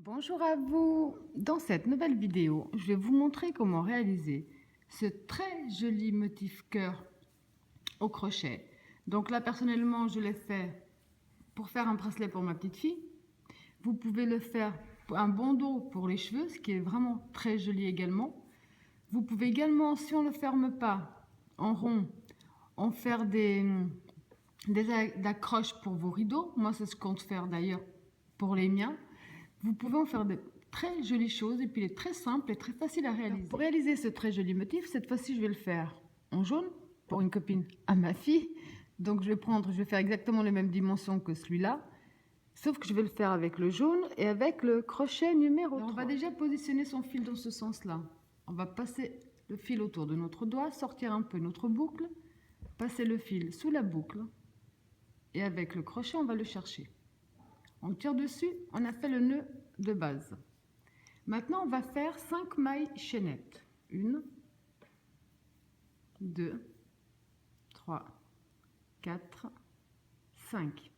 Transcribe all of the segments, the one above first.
Bonjour à vous. Dans cette nouvelle vidéo, je vais vous montrer comment réaliser ce très joli motif cœur au crochet. Donc là, personnellement, je l'ai fait pour faire un bracelet pour ma petite fille. Vous pouvez le faire pour un bandeau pour les cheveux, ce qui est vraiment très joli également. Vous pouvez également, si on ne le ferme pas en rond, en faire des accroches pour vos rideaux. Moi, c'est ce qu'on compte faire d'ailleurs pour les miens. Vous pouvez en faire de très jolies choses et puis il est très simple et très facile à réaliser. Alors, pour réaliser ce très joli motif, cette fois-ci je vais le faire en jaune pour une copine à ma fille. Donc je vais faire exactement les mêmes dimensions que celui-là, sauf que je vais le faire avec le jaune et avec le crochet numéro 3. On va déjà positionner son fil dans ce sens-là. On va passer le fil autour de notre doigt, sortir un peu notre boucle, passer le fil sous la boucle et avec le crochet on va le chercher. On tire dessus, on a fait le nœud de base. Maintenant, on va faire 5 mailles chaînettes. 1, 2, 3, 4, 5.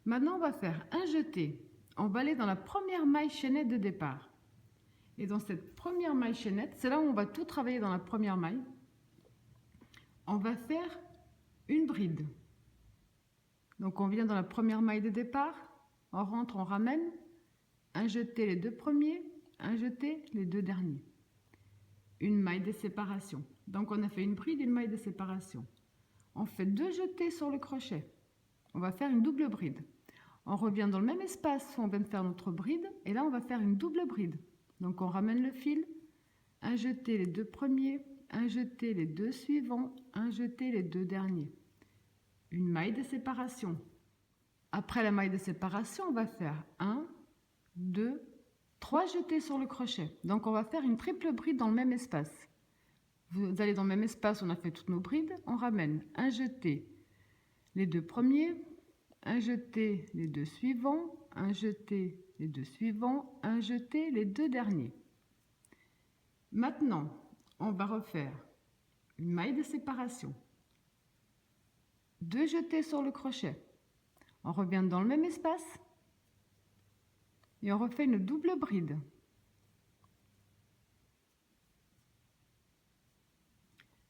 Maintenant, on va faire un jeté. On va aller dans la première maille chaînette de départ. Et dans cette première maille chaînette, c'est là où on va tout travailler dans la première maille. On va faire une bride. Donc, on vient dans la première maille de départ. On rentre, on ramène, un jeté les deux premiers, un jeté les deux derniers. Une maille de séparation. Donc on a fait une bride et une maille de séparation. On fait deux jetés sur le crochet. On va faire une double bride. On revient dans le même espace où on vient de faire notre bride et là on va faire une double bride. Donc on ramène le fil, un jeté les deux premiers, un jeté les deux suivants, un jeté les deux derniers. Une maille de séparation. Après la maille de séparation, on va faire 1, 2, 3 jetés sur le crochet. Donc on va faire une triple bride dans le même espace. Vous allez dans le même espace, on a fait toutes nos brides. On ramène un jeté les deux premiers, un jeté les deux suivants, un jeté les deux suivants, un jeté les deux derniers. Maintenant, on va refaire une maille de séparation. Deux jetés sur le crochet. On revient dans le même espace et on refait une double bride.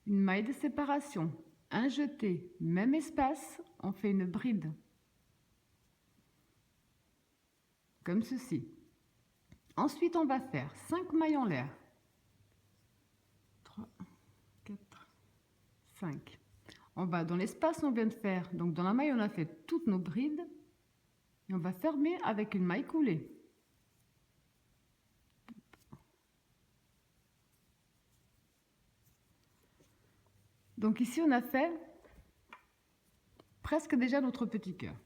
Une maille de séparation, un jeté, même espace, on fait une bride. Comme ceci. Ensuite, on va faire 5 mailles en l'air. 3, 4, 5. On va dans l'espace on vient de faire. Donc dans la maille, on a fait toutes nos brides. Et on va fermer avec une maille coulée. Donc ici, on a fait presque déjà notre petit cœur.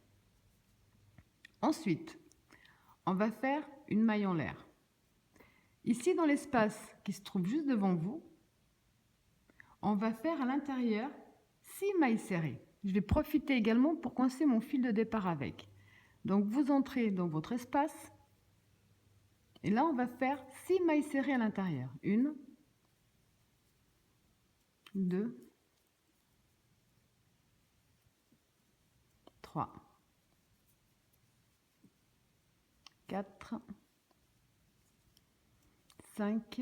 Ensuite, on va faire une maille en l'air. Ici, dans l'espace qui se trouve juste devant vous, on va faire à l'intérieur 6 mailles serrées. Je vais profiter également pour coincer mon fil de départ avec. Donc vous entrez dans votre espace et là on va faire 6 mailles serrées à l'intérieur. 1, 2, 3, 4, 5,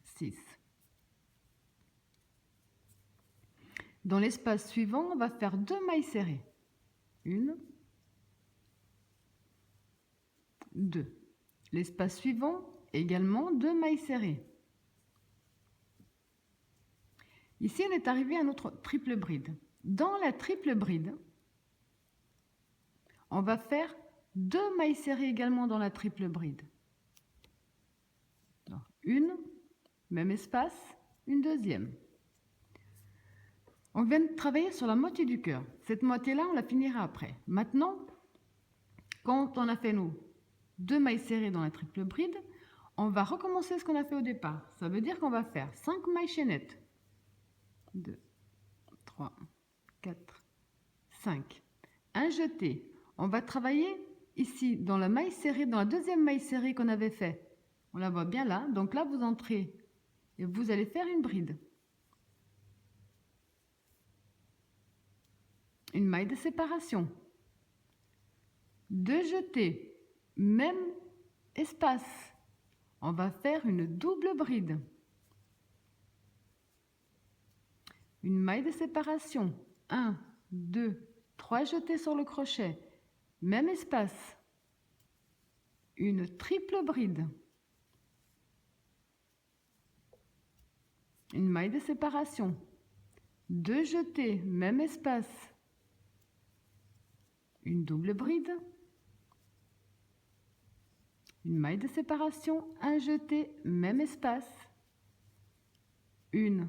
6. Dans l'espace suivant, on va faire 2 mailles serrées. 1, 2. L'espace suivant, également 2 mailles serrées. Ici, on est arrivé à notre triple bride. Dans la triple bride, on va faire 2 mailles serrées également dans la triple bride. Alors, une, même espace, une deuxième. On vient de travailler sur la moitié du cœur. Cette moitié-là, on la finira après. Maintenant, quand on a fait nos 2 mailles serrées dans la triple bride, on va recommencer ce qu'on a fait au départ. Ça veut dire qu'on va faire 5 mailles chaînettes. 2, 3, 4, 5. Un jeté. On va travailler ici dans la maille serrée, dans la deuxième maille serrée qu'on avait fait. On la voit bien là. Donc là, vous entrez et vous allez faire une bride. Une maille de séparation. 2 jetés. même espace. On va faire une double bride. Une maille de séparation. 1, 2, 3 jetés sur le crochet. Même espace. Une triple bride. Une maille de séparation. 2 jetés, même espace. Une double bride. Une maille de séparation, un jeté, même espace. Une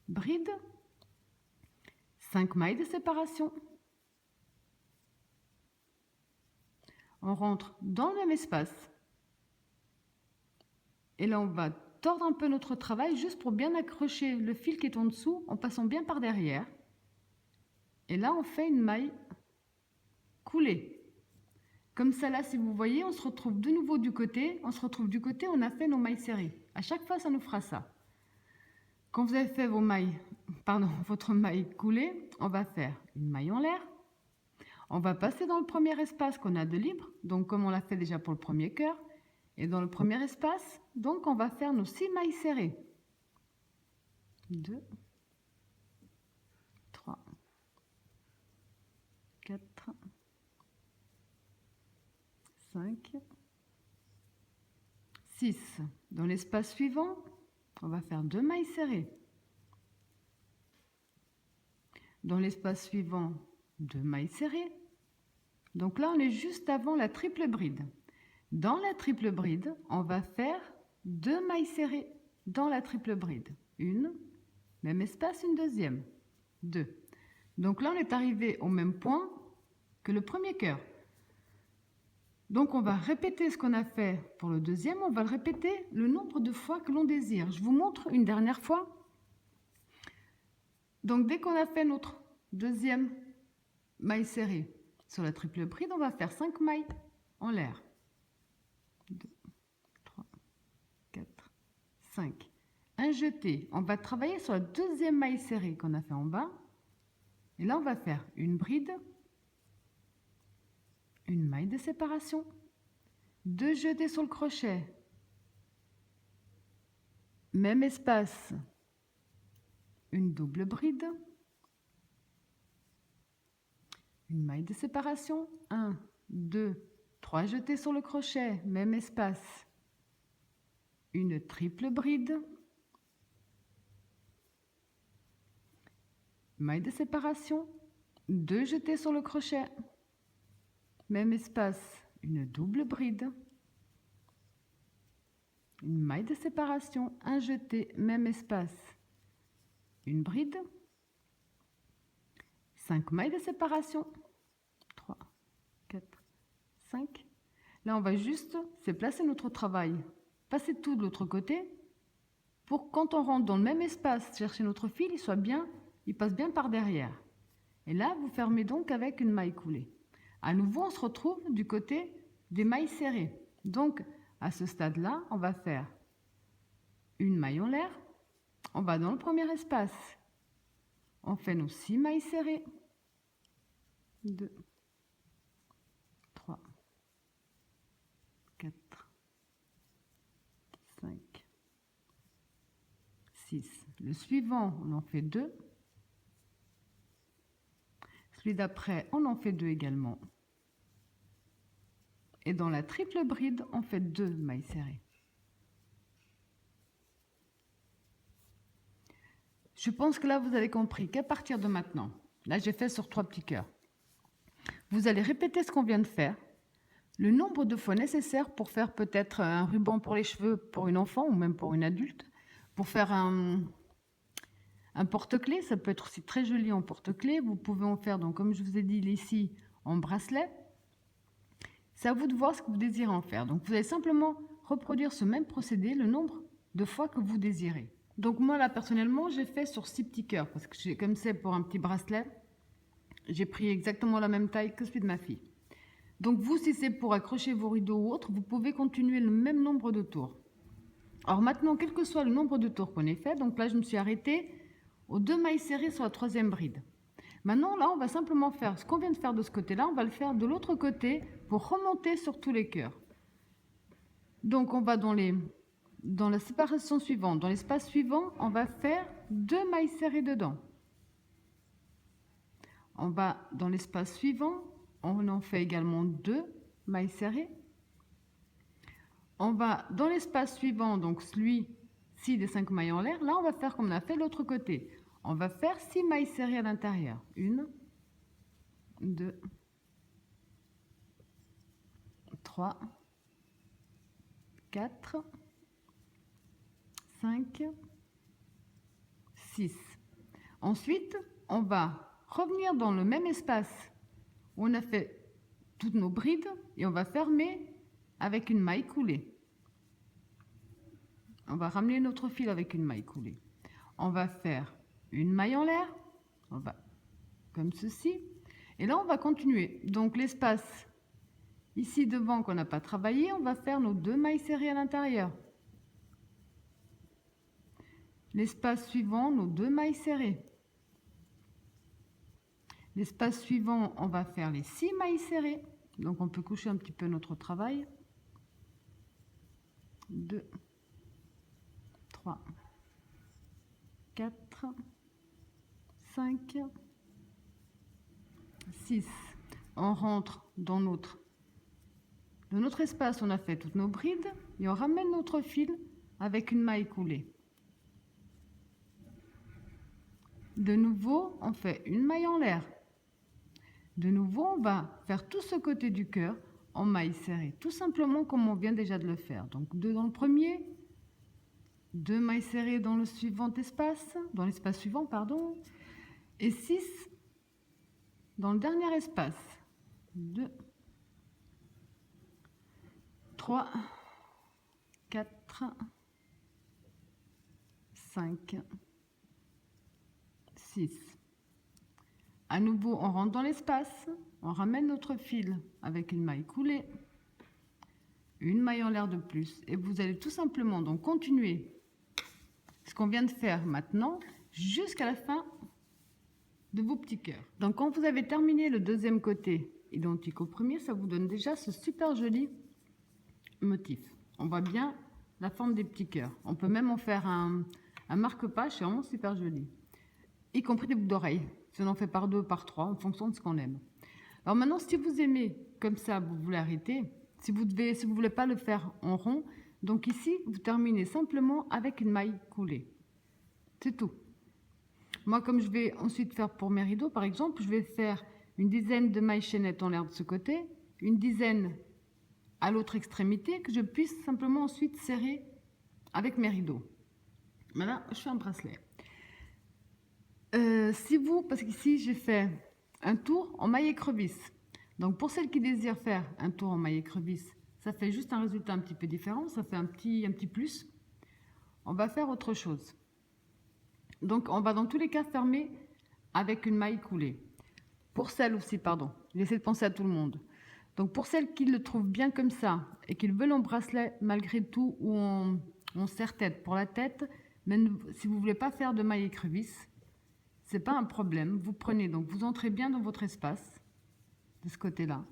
bride. 5 mailles de séparation. On rentre dans le même espace. Et là, on va tordre un peu notre travail juste pour bien accrocher le fil qui est en dessous en passant bien par derrière. Et là, on fait une maille coulée. Comme ça, là, si vous voyez, on se retrouve de nouveau du côté. On se retrouve du côté, on a fait nos mailles serrées. À chaque fois, ça nous fera ça. Quand vous avez fait votre maille coulée, on va faire une maille en l'air. On va passer dans le premier espace qu'on a de libre, donc comme on l'a fait déjà pour le premier cœur. Et dans le premier espace, donc on va faire nos 6 mailles serrées. 2, 3, 4, 5, 6. Dans l'espace suivant, on va faire 2 mailles serrées. Dans l'espace suivant, 2 mailles serrées. Donc là, on est juste avant la triple bride. Dans la triple bride, on va faire 2 mailles serrées dans la triple bride. Une, même espace, une deuxième. 2. Donc là, on est arrivé au même point que le premier cœur. Donc on va répéter ce qu'on a fait pour le deuxième, on va le répéter le nombre de fois que l'on désire. Je vous montre une dernière fois. Donc dès qu'on a fait notre deuxième maille serrée sur la triple bride, on va faire 5 mailles en l'air. 2, 3, 4, 5. Un jeté. On va travailler sur la deuxième maille serrée qu'on a fait en bas. Et là, on va faire une bride, une maille de séparation, 2 jetés sur le crochet, même espace, une double bride, une maille de séparation, 1, 2, 3 jetés sur le crochet, même espace, une triple bride, maille de séparation, 2 jetés sur le crochet, même espace, une double bride, une maille de séparation, un jeté, même espace, une bride, 5 mailles de séparation, 3, 4, 5. Là, on va juste placer notre travail, passer tout de l'autre côté, pour quand on rentre dans le même espace, chercher notre fil, il passe bien par derrière. Et là, vous fermez donc avec une maille coulée. À nouveau, on se retrouve du côté des mailles serrées. Donc, à ce stade-là, on va faire une maille en l'air. On va dans le premier espace. On fait nos 6 mailles serrées. 2, 3, 4, 5, 6. Le suivant, on en fait 2. Celui d'après, on en fait 2 également. Et dans la triple bride, on fait 2 mailles serrées. Je pense que là, vous avez compris qu'à partir de maintenant, là, j'ai fait sur 3 petits cœurs. Vous allez répéter ce qu'on vient de faire, le nombre de fois nécessaire pour faire peut-être un ruban pour les cheveux pour une enfant ou même pour une adulte, pour faire un porte-clés. Ça peut être aussi très joli en porte-clés. Vous pouvez en faire, donc, comme je vous ai dit ici, en bracelet. C'est à vous de voir ce que vous désirez en faire. Donc, vous allez simplement reproduire ce même procédé le nombre de fois que vous désirez. Donc, moi, là, personnellement, j'ai fait sur 6 petits cœurs parce que comme c'est pour un petit bracelet, j'ai pris exactement la même taille que celui de ma fille. Donc, vous, si c'est pour accrocher vos rideaux ou autre, vous pouvez continuer le même nombre de tours. Alors maintenant, quel que soit le nombre de tours qu'on ait fait, donc là, je me suis arrêtée aux 2 mailles serrées sur la 3e bride. Maintenant, là, on va simplement faire ce qu'on vient de faire de ce côté-là, on va le faire de l'autre côté pour remonter sur tous les cœurs. Donc, on va dans la séparation suivante, dans l'espace suivant, on va faire 2 mailles serrées dedans. On va dans l'espace suivant, on en fait également 2 mailles serrées. On va dans l'espace suivant, donc celui-ci des 5 mailles en l'air, là on va faire comme on a fait de l'autre côté. On va faire 6 mailles serrées à l'intérieur. 1, 2, 3, 4, 5, 6. Ensuite, on va revenir dans le même espace où on a fait toutes nos brides et on va fermer avec une maille coulée. On va ramener notre fil avec une maille coulée. On va faire une maille en l'air, on va comme ceci, et là on va continuer. Donc l'espace ici devant qu'on n'a pas travaillé, on va faire nos 2 mailles serrées à l'intérieur. L'espace suivant, nos 2 mailles serrées. L'espace suivant, on va faire les 6 mailles serrées. Donc on peut coucher un petit peu notre travail. 2, 3, 4, 5, 6. On rentre dans notre espace, on a fait toutes nos brides et on ramène notre fil avec une maille coulée. De nouveau, on fait une maille en l'air. De nouveau, on va faire tout ce côté du cœur en maille serrée, tout simplement comme on vient déjà de le faire. Donc 2 dans le premier, 2 mailles serrées dans le suivant espace, dans l'espace suivant, pardon, et 6 dans le dernier espace. 2, 3, 4, 5, 6. À nouveau, on rentre dans l'espace, on ramène notre fil avec une maille coulée, une maille en l'air de plus, et vous allez tout simplement donc continuer ce qu'on vient de faire maintenant jusqu'à la fin de vos petits cœurs. Donc quand vous avez terminé le deuxième côté identique au premier, ça vous donne déjà ce super joli motif. On voit bien la forme des petits cœurs. On peut même en faire un marque-page, c'est vraiment super joli. Y compris des boucles d'oreilles. Si on en fait par 2, par 3, en fonction de ce qu'on aime. Alors maintenant, si vous aimez comme ça, vous voulez arrêter. Si vous voulez pas le faire en rond, donc ici, vous terminez simplement avec une maille coulée. C'est tout. Moi, comme je vais ensuite faire pour mes rideaux, par exemple, je vais faire une dizaine de mailles chaînettes en l'air de ce côté, une dizaine à l'autre extrémité, que je puisse simplement ensuite serrer avec mes rideaux. Maintenant, je fais un bracelet. Parce qu'ici, j'ai fait un tour en maille écrevisse. Donc, pour celles qui désirent faire un tour en maille écrevisse, ça fait juste un résultat un petit peu différent, ça fait un petit plus. On va faire autre chose. Donc, on va dans tous les cas fermer avec une maille coulée. Pour celles aussi, pardon, j'essaie de penser à tout le monde. Donc, pour celles qui le trouvent bien comme ça et qui veulent un bracelet malgré tout où on serre-tête pour la tête, même si vous ne voulez pas faire de maille écrevisse, c'est pas un problème. Vous prenez, donc vous entrez bien dans votre espace, de ce côté-là.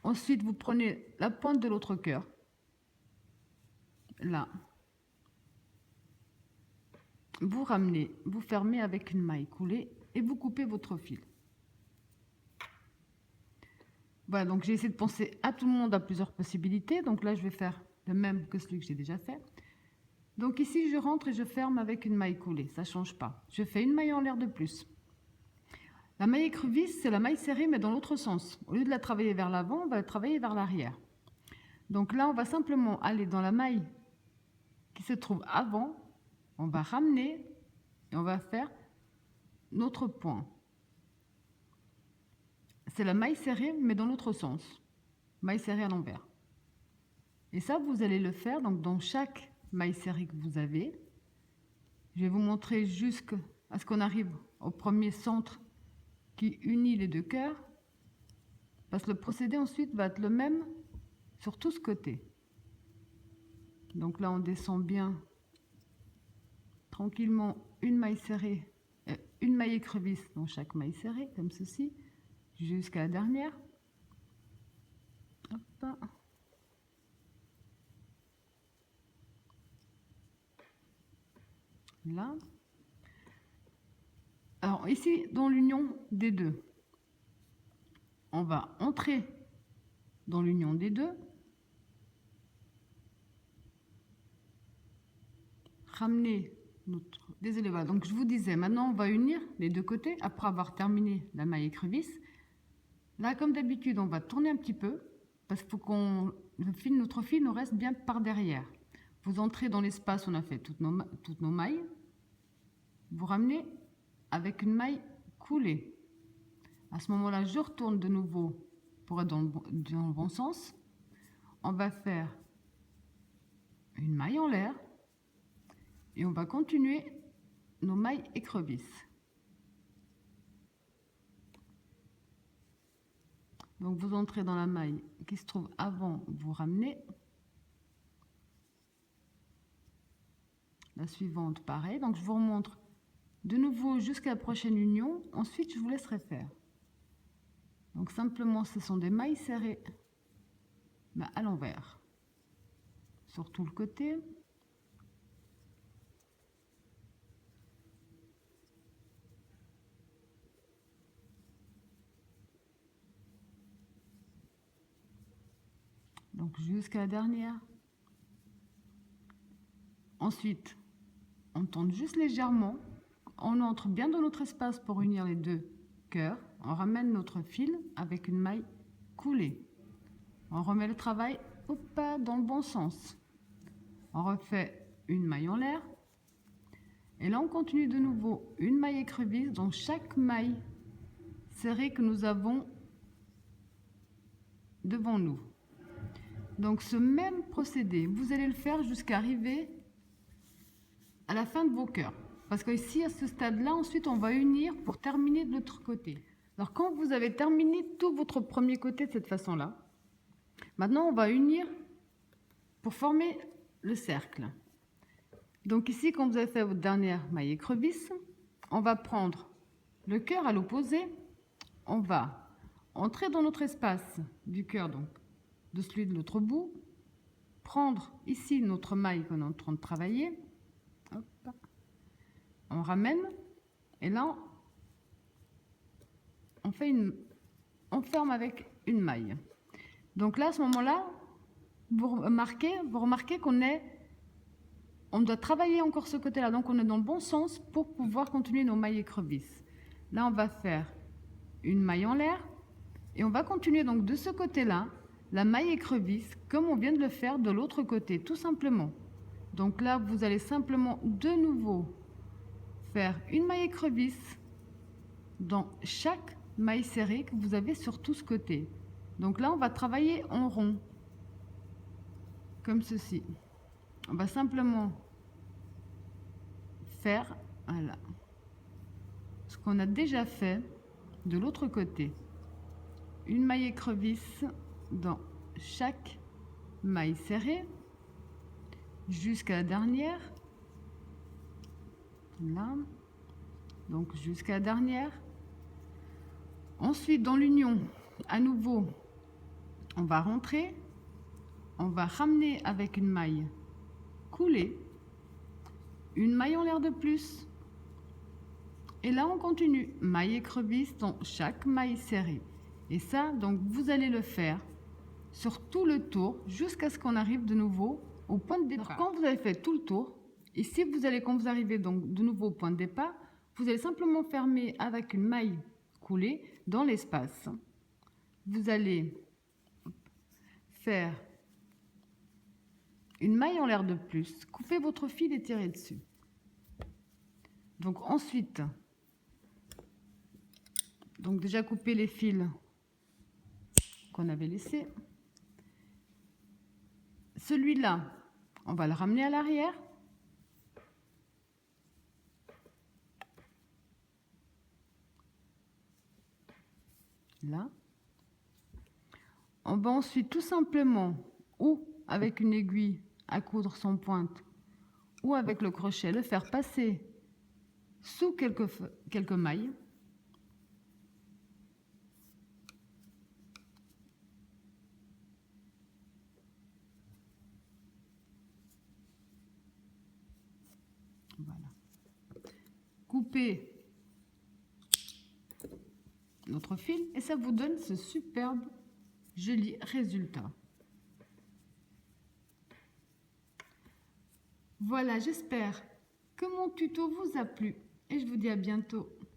Ensuite, vous prenez la pointe de l'autre cœur, là. Vous ramenez, vous fermez avec une maille coulée et vous coupez votre fil. Voilà, donc j'ai essayé de penser à tout le monde à plusieurs possibilités. Donc là, je vais faire le même que celui que j'ai déjà fait. Donc ici, je rentre et je ferme avec une maille coulée, ça ne change pas. Je fais une maille en l'air de plus. La maille écrevisse, c'est la maille serrée, mais dans l'autre sens. Au lieu de la travailler vers l'avant, on va la travailler vers l'arrière. Donc là, on va simplement aller dans la maille qui se trouve avant, on va ramener et on va faire notre point. C'est la maille serrée, mais dans l'autre sens. Maille serrée à l'envers. Et ça, vous allez le faire donc dans chaque maille serrée que vous avez. Je vais vous montrer jusqu'à ce qu'on arrive au premier centre qui unit les deux cœurs. Parce que le procédé ensuite va être le même sur tout ce côté. Donc là, on descend bien tranquillement une maille serrée, une maille écrevisse dans chaque maille serrée, comme ceci, jusqu'à la dernière. Hop. Là. Alors ici, dans l'union des deux, on va entrer dans l'union des deux, ramener notre... Désolé, voilà. Donc je vous disais, maintenant on va unir les deux côtés après avoir terminé la maille écrevisse. Là, comme d'habitude, on va tourner un petit peu parce qu'il faut qu'on notre fil nous reste bien par derrière. Vous entrez dans l'espace où on a fait toutes nos mailles. Vous ramenez avec une maille coulée. À ce moment-là, je retourne de nouveau pour être dans le bon sens. On va faire une maille en l'air et on va continuer nos mailles écrevisses. Donc vous entrez dans la maille qui se trouve avant, vous ramenez. La suivante, pareil. Donc je vous remontre de nouveau jusqu'à la prochaine union. Ensuite, je vous laisserai faire. Donc simplement, ce sont des mailles serrées, mais à l'envers. Sur tout le côté. Donc jusqu'à la dernière. Ensuite, on tourne juste légèrement. On entre bien dans notre espace pour unir les deux cœurs. On ramène notre fil avec une maille coulée. On remet le travail dans le bon sens. On refait une maille en l'air. Et là, on continue de nouveau une maille écrevisse dans chaque maille serrée que nous avons devant nous. Donc ce même procédé, vous allez le faire jusqu'à arriver à la fin de vos cœurs. Parce qu'ici, à ce stade-là, ensuite, on va unir pour terminer de l'autre côté. Alors quand vous avez terminé tout votre premier côté de cette façon-là, maintenant on va unir pour former le cercle. Donc ici, quand vous avez fait votre dernière maille écrevisse, on va prendre le cœur à l'opposé, on va entrer dans notre espace du cœur, donc de celui de l'autre bout, prendre ici notre maille qu'on est en train de travailler, hop, on ramène, et là on ferme avec une maille. Donc là, à ce moment-là, vous remarquez on doit travailler encore ce côté-là, donc on est dans le bon sens pour pouvoir continuer nos mailles écrevisses. Là, on va faire une maille en l'air et on va continuer donc de ce côté-là la maille écrevisse comme on vient de le faire de l'autre côté, tout simplement. Donc là, vous allez simplement de nouveau faire une maille écrevisse dans chaque maille serrée que vous avez sur tout ce côté. Donc là, on va travailler en rond, comme ceci. On va simplement faire, voilà, ce qu'on a déjà fait de l'autre côté. Une maille écrevisse dans chaque maille serrée jusqu'à la dernière. Là, donc jusqu'à la dernière. Ensuite, dans l'union, à nouveau, on va rentrer, on va ramener avec une maille coulée, une maille en l'air de plus, et là on continue, maille écrevisse dans chaque maille serrée. Et ça, donc vous allez le faire sur tout le tour jusqu'à ce qu'on arrive de nouveau au point de départ. Alors, quand vous avez fait tout le tour, ici quand vous arrivez donc de nouveau au point de départ, vous allez simplement fermer avec une maille coulée dans l'espace. Vous allez faire une maille en l'air de plus, couper votre fil et tirer dessus. Donc ensuite, donc déjà couper les fils qu'on avait laissés. Celui-là, on va le ramener à l'arrière. Là. On va ensuite tout simplement, ou avec une aiguille à coudre sans pointe, ou avec le crochet, le faire passer sous quelques mailles. Voilà. Coupez notre fil et ça vous donne ce superbe, joli résultat. Voilà, j'espère que mon tuto vous a plu et je vous dis à bientôt.